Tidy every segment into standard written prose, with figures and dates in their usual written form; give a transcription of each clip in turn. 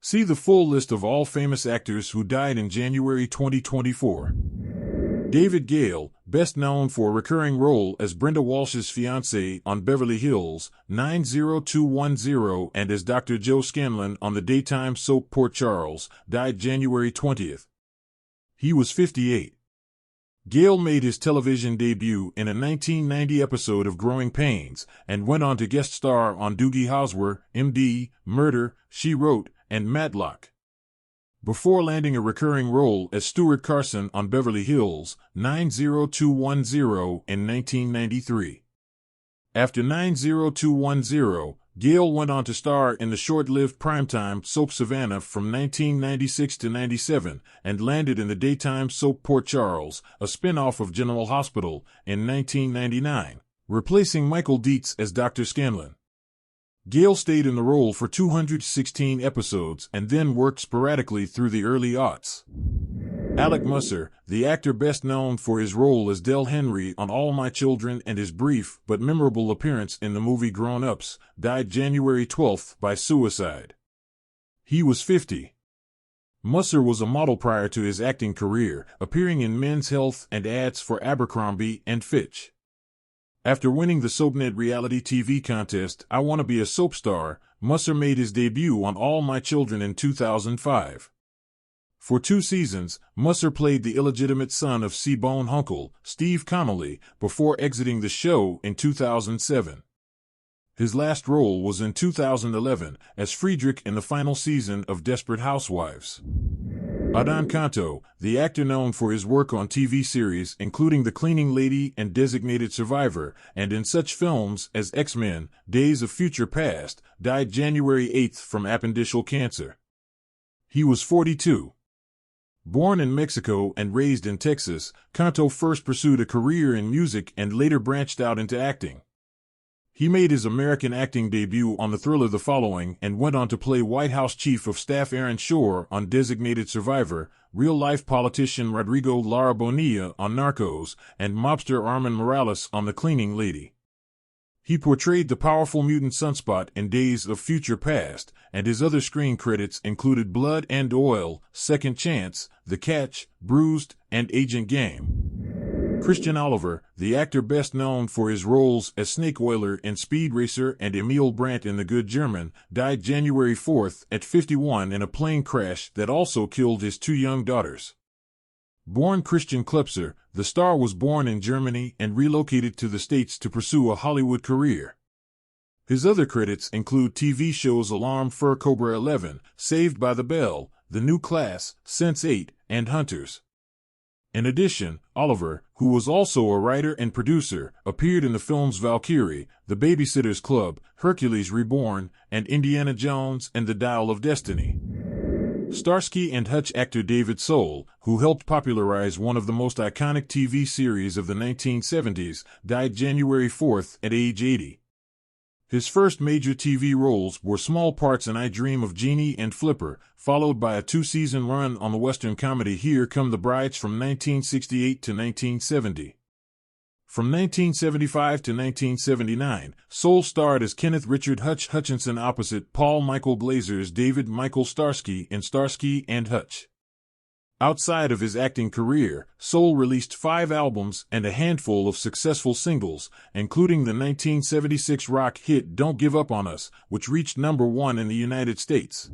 See the full list of all famous actors who died in January 2024. David Gail, best known for a recurring role as Brenda Walsh's fiancé on Beverly Hills 90210 and as Dr. Joe Scanlon on the daytime soap Port Charles, died January 20th. He was 58. Gail made his television debut in a 1990 episode of Growing Pains and went on to guest star on Doogie Howser, M.D., Murder, She Wrote, and Matlock, before landing a recurring role as Stuart Carson on Beverly Hills 90210 in 1993. After 90210, Gail went on to star in the short-lived primetime soap Savannah from 1996 to 97 and landed in the daytime soap Port Charles, a spin-off of General Hospital, in 1999, replacing Michael Dietz as Dr. Scanlon. Gail stayed in the role for 216 episodes and then worked sporadically through the early aughts. Alec Musser, the actor best known for his role as Del Henry on All My Children and his brief but memorable appearance in the movie Grown Ups, died January 12th by suicide. He was 50. Musser was a model prior to his acting career, appearing in Men's Health and ads for Abercrombie and Fitch. After winning the SoapNet reality TV contest I Want to Be a Soap Star, Musser made his debut on All My Children in 2005. For 2 seasons, Musser played the illegitimate son of C-Bone Hunkle, Steve Connolly, before exiting the show in 2007. His last role was in 2011 as Friedrich in the final season of Desperate Housewives. Adan Kanto, the actor known for his work on TV series including The Cleaning Lady and Designated Survivor, and in such films as X-Men, Days of Future Past, died January 8th from appendiceal cancer. He was 42. Born in Mexico and raised in Texas, Kanto first pursued a career in music and later branched out into acting. He made his American acting debut on the thriller The Following and went on to play White House Chief of Staff Aaron Shore on Designated Survivor, real-life politician Rodrigo Lara Bonilla on Narcos, and mobster Armin Morales on The Cleaning Lady. He portrayed the powerful mutant Sunspot in Days of Future Past, and his other screen credits included Blood and Oil, Second Chance, The Catch, Bruised, and Agent Game. Christian Oliver, the actor best known for his roles as Snake Oiler in Speed Racer and Emil Brandt in The Good German, died January 4th at 51 in a plane crash that also killed his 2 young daughters. Born Christian Klepser, the star was born in Germany and relocated to the States to pursue a Hollywood career. His other credits include TV shows Alarm for Cobra 11, Saved by the Bell, The New Class, Sense8, and Hunters. In addition, Oliver, who was also a writer and producer, appeared in the films Valkyrie, The Babysitter's Club, Hercules Reborn, and Indiana Jones and the Dial of Destiny. Starsky and Hutch actor David Soul, who helped popularize one of the most iconic TV series of the 1970s, died January 4th at age 80. His first major TV roles were small parts in I Dream of Jeannie and Flipper, followed by a 2-season run on the Western comedy Here Come the Brides from 1968 to 1970. From 1975 to 1979, Soul starred as Kenneth Richard Hutch Hutchinson opposite Paul Michael Glazer's David Michael Starsky in Starsky and Hutch. Outside of his acting career, Soul released 5 albums and a handful of successful singles, including the 1976 rock hit Don't Give Up on Us, which reached #1 in the United States.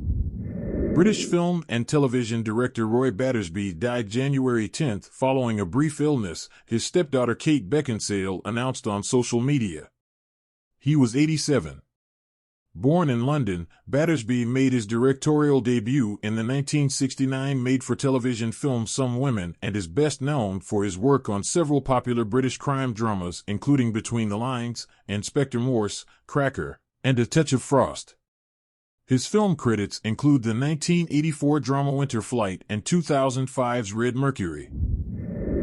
British film and television director Roy Battersby died January 10th following a brief illness, his stepdaughter Kate Beckinsale announced on social media. He was 87. Born in London, Battersby made his directorial debut in the 1969 made-for-television film Some Women and is best known for his work on several popular British crime dramas including Between the Lines, Inspector Morse, Cracker, and A Touch of Frost. His film credits include the 1984 drama Winter Flight and 2005's Red Mercury.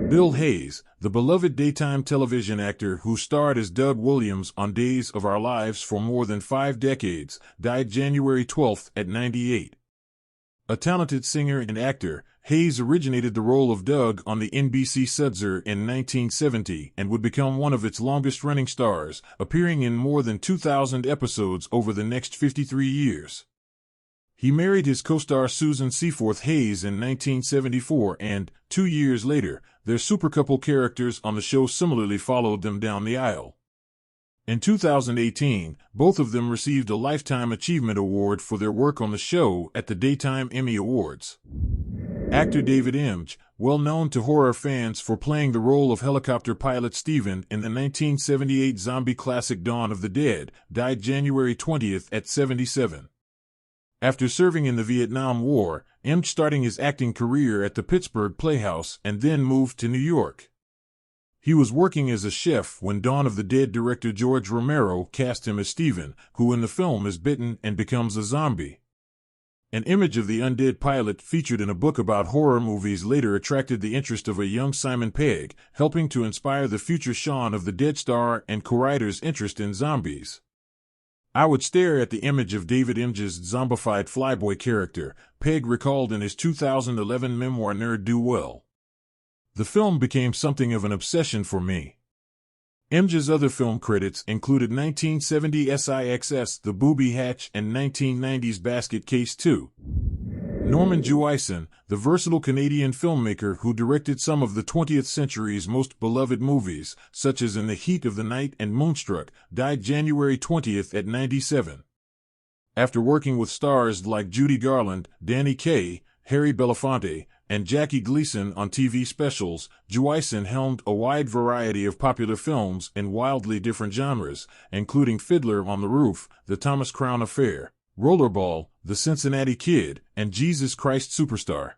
Bill Hayes, the beloved daytime television actor who starred as Doug Williams on Days of Our Lives for more than 5 decades, died January 12th at 98. A talented singer and actor, Hayes originated the role of Doug on the NBC Sudzer in 1970 and would become one of its longest-running stars, appearing in more than 2,000 episodes over the next 53 years. He married his co-star Susan Seaforth Hayes in 1974 and, 2 years later, their supercouple characters on the show similarly followed them down the aisle. In 2018, both of them received a Lifetime Achievement Award for their work on the show at the Daytime Emmy Awards. Actor David Imhoff, well known to horror fans for playing the role of helicopter pilot Steven in the 1978 zombie classic Dawn of the Dead, died January 20th at 77. After serving in the Vietnam War, Imhoff starting his acting career at the Pittsburgh Playhouse and then moved to New York. He was working as a chef when Dawn of the Dead director George Romero cast him as Steven, who in the film is bitten and becomes a zombie. An image of the undead pilot featured in a book about horror movies later attracted the interest of a young Simon Pegg, helping to inspire the future Shaun of the Dead star and co-writer's interest in zombies. "I would stare at the image of David Imhoff's zombified flyboy character," Pegg recalled in his 2011 memoir Nerd Do Well. "The film became something of an obsession for me." Imhoff's other film credits included 1970 SIX's The Booby Hatch and 1990's Basket Case 2. Norman Jois, the versatile Canadian filmmaker who directed some of the 20th century's most beloved movies, such as In the Heat of the Night and Moonstruck, died January 20th at 97. After working with stars like Judy Garland, Danny Kaye, Harry Belafonte, and Jackie Gleason on TV specials, Jois helmed a wide variety of popular films in wildly different genres, including Fiddler on the Roof, The Thomas Crown Affair, Rollerball, The Cincinnati Kid, and Jesus Christ Superstar.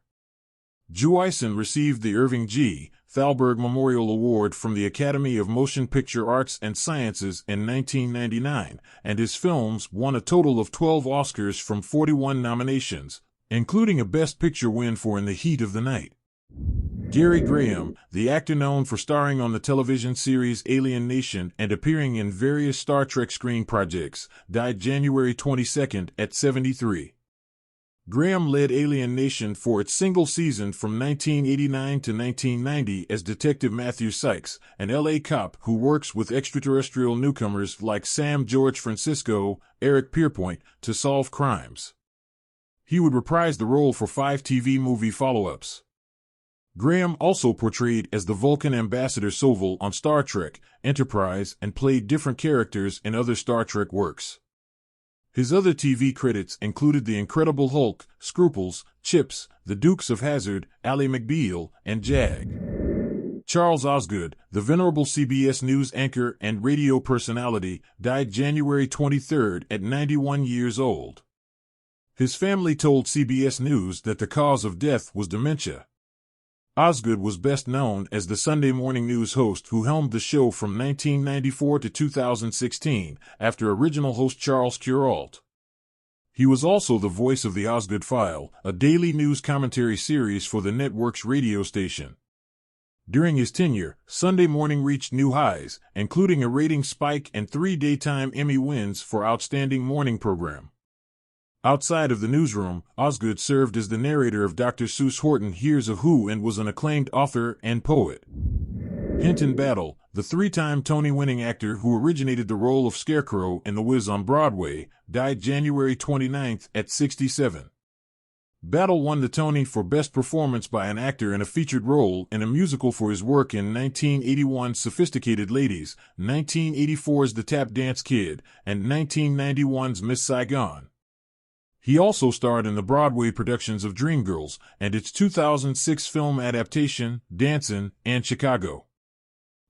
Jois received the Irving G. Thalberg Memorial Award from the Academy of Motion Picture Arts and Sciences in 1999, and his films won a total of 12 Oscars from 41 nominations, including a Best Picture win for In the Heat of the Night. Gary Graham, the actor known for starring on the television series Alien Nation and appearing in various Star Trek screen projects, died January 22nd at 73. Graham led Alien Nation for its single season from 1989 to 1990 as Detective Matthew Sykes, an LA cop who works with extraterrestrial newcomers like Sam George Francisco, Eric Pierpoint, to solve crimes. He would reprise the role for 5 TV movie follow-ups. Graham also portrayed as the Vulcan Ambassador Sovol on Star Trek, Enterprise, and played different characters in other Star Trek works. His other TV credits included The Incredible Hulk, Scruples, Chips, The Dukes of Hazzard, Ally McBeal, and Jag. Charles Osgood, the venerable CBS News anchor and radio personality, died January 23rd at 91 years old. His family told CBS News that the cause of death was dementia. Osgood was best known as the Sunday morning news host who helmed the show from 1994 to 2016, after original host Charles Kuralt. He was also the voice of the Osgood File, a daily news commentary series for the network's radio station. During his tenure, Sunday Morning reached new highs, including a ratings spike and 3 Daytime Emmy wins for Outstanding Morning Program. Outside of the newsroom, Osgood served as the narrator of Dr. Seuss Horton Hears a Who and was an acclaimed author and poet. Hintin Battle, the 3-time Tony-winning actor who originated the role of Scarecrow in The Wiz on Broadway, died January 29th at 67. Battle won the Tony for Best Performance by an Actor in a Featured Role in a Musical for his work in 1981's Sophisticated Ladies, 1984's The Tap Dance Kid, and 1991's Miss Saigon. He also starred in the Broadway productions of Dreamgirls and its 2006 film adaptation, Dancin', and Chicago.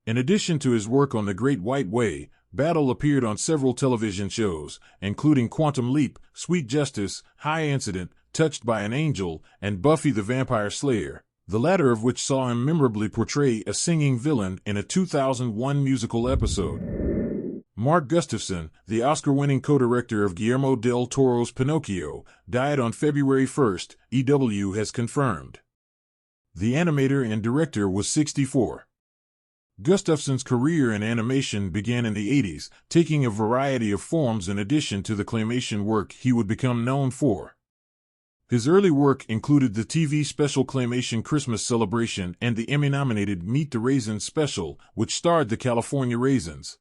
In addition to his work on The Great White Way, Battle appeared on several television shows, including Quantum Leap, Sweet Justice, High Incident, Touched by an Angel, and Buffy the Vampire Slayer, the latter of which saw him memorably portray a singing villain in a 2001 musical episode. Mark Gustafson, the Oscar-winning co-director of Guillermo del Toro's Pinocchio, died on February 1st, EW has confirmed. The animator and director was 64. Gustafson's career in animation began in the 80s, taking a variety of forms in addition to the claymation work he would become known for. His early work included the TV special Claymation Christmas Celebration and the Emmy-nominated Meet the Raisins special, which starred the California Raisins.